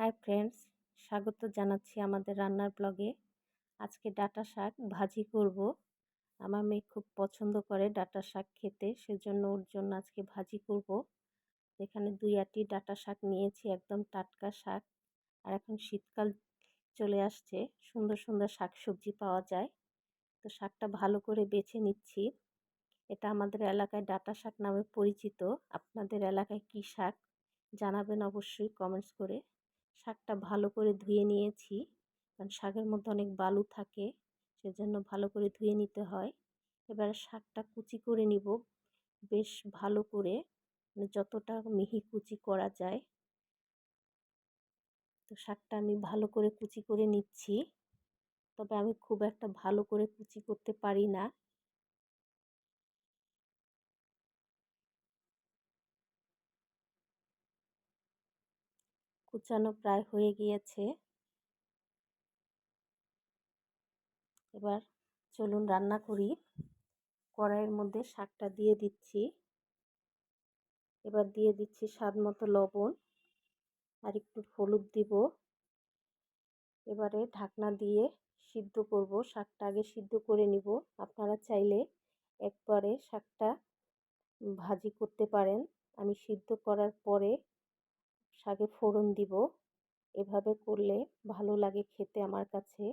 Hi friends, স্বাগত জানাচ্ছি আমাদের রান্নার ব্লগে। আজকে ডাঁটা শাক ভাজি করব। আমার মেয়ে খুব পছন্দ করে ডাঁটা শাক খেতে, সেজন্য ওর জন্য আজকে ভাজি করব। এখানে 2 আটি ডাঁটা শাক নিয়েছি, একদম টাটকা শাক। আর এখন শীতকাল চলে আসছে, সুন্দর সুন্দর শাকসবজি পাওয়া যায়। তো শাকটা ভালো করে বেছে নিচ্ছি। এটা আমাদের এলাকায় ডাঁটা শাক নামে পরিচিত। আপনাদের এলাকায় কী শাক জানাবেন অবশ্যই কমেন্টস করে। শাকটা ভালো করে ধুয়ে নিয়েছি, কারণ শাকের মধ্যে অনেক বালু থাকে, সেজন্য ভালো করে ধুয়ে নিতে হয়। এবার শাকটা কুচি করে নিব বেশ ভালো করে, যতটা মিহি কুচি করা যায়। তো শাকটা আমি ভালো করে কুচি করে নিচ্ছি, তবে আমি খুব একটা ভালো করে কুচি করতে পারি না। কুচানো প্রায় হয়ে গিয়েছে। এবার চলুন রান্না করি। কড়াইয়ের মধ্যে শাকটা দিয়ে দিচ্ছি। এবার দিয়ে দিচ্ছি স্বাদ মতো লবণ আর একটু হলুদ দিব। এবারে ঢাকনা দিয়ে সিদ্ধ করব। শাকটা আগে সিদ্ধ করে নিব। আপনারা চাইলে একবারে শাকটা ভাজি করতে পারেন। আমি সিদ্ধ করার পরে শাকে ফোড়ন দিব। এভাবে করলে ভালো লাগে খেতে আমার কাছে।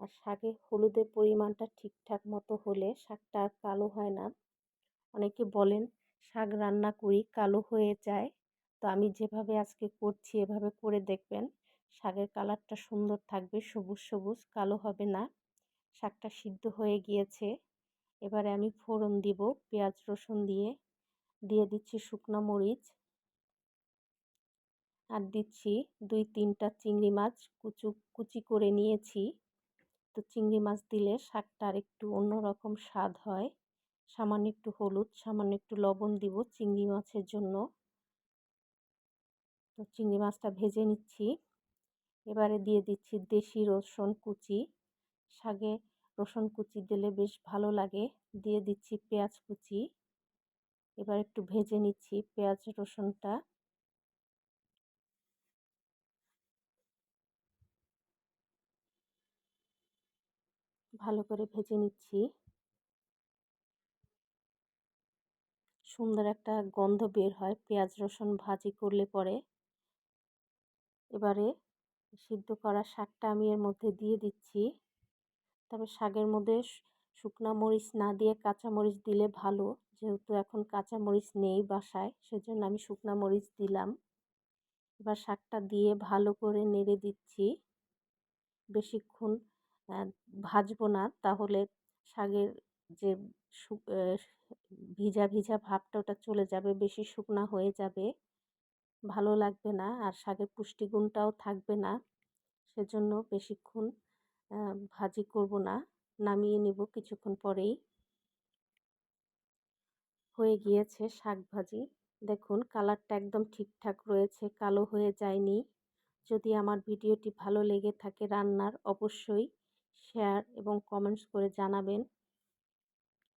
আর শাকে হলুদের পরিমাণটা ঠিকঠাক মতো হলে শাকটা আর কালো হয় না। অনেকে বলেন শাক রান্না করি কালো হয়ে যায়, তো আমি যেভাবে আজকে করছি এভাবে করে দেখবেন, শাকের কালারটা সুন্দর থাকবে, সবুজ সবুজ, কালো হবে না। শাকটা সিদ্ধ হয়ে গিয়েছে। এবারে আমি ফোড়ন দিব পেঁয়াজ রসুন দিয়ে। দিয়ে দিচ্ছি শুকনো মরিচ, আর দিচ্ছি 2-3টা চিংড়ি মাছ কুচি করে নিয়েছি। তো চিংড়ি মাছ দিলে শাকটা আর একটু অন্যরকম স্বাদ হয়। সামান্য একটু হলুদ, সামান্য একটু লবণ দিব চিংড়ি মাছের জন্য। তো চিংড়ি মাছটা ভেজে নিচ্ছি। এবারে দিয়ে দিচ্ছি দেশি রসুন কুচি। শাকে রসুন কুচি দিলে বেশ ভালো লাগে। দিয়ে দিচ্ছি পেঁয়াজ কুচি। এবার একটু ভেজে নিচ্ছি পেঁয়াজ রসুনটা। ভালো করে ভেজে নিচ্ছি। সুন্দর একটা গন্ধ বের হয় পেঁয়াজ রসুন ভাজি করলে পরে। এবারে সিদ্ধ করা শাকটা আমি এর মধ্যে দিয়ে দিচ্ছি। তবে শাকের মধ্যে শুকনো মরিচ না দিয়ে কাঁচা মরিচ দিলে ভালো, যেহেতু এখন কাঁচা মরিচ নেই বাসায়, সেজন্য আমি শুকনো মরিচ দিলাম। এবার শাকটা দিয়ে ভালো করে নেড়ে দিচ্ছি। বেশিক্ষণ ভাজবো না, তাহলে শাকের যে ভিজা ভিজা ভাবটা ওটা চলে যাবে, বেশি শুকনা হয়ে যাবে, ভালো লাগবে না, আর শাকের পুষ্টিগুণটাও থাকবে না। সেজন্য বেশিক্ষণ ভাজি করব না, নামিয়ে নেব কিছুক্ষণ পরেই। হয়ে গিয়েছে শাক ভাজি। দেখুন কালারটা একদম ঠিকঠাক রয়েছে, কালো হয়ে যায়নি। যদি আমার ভিডিওটি ভালো লেগে থাকে রান্নার, অবশ্যই শেয়ার এবং কমেন্টস করে জানাবেন।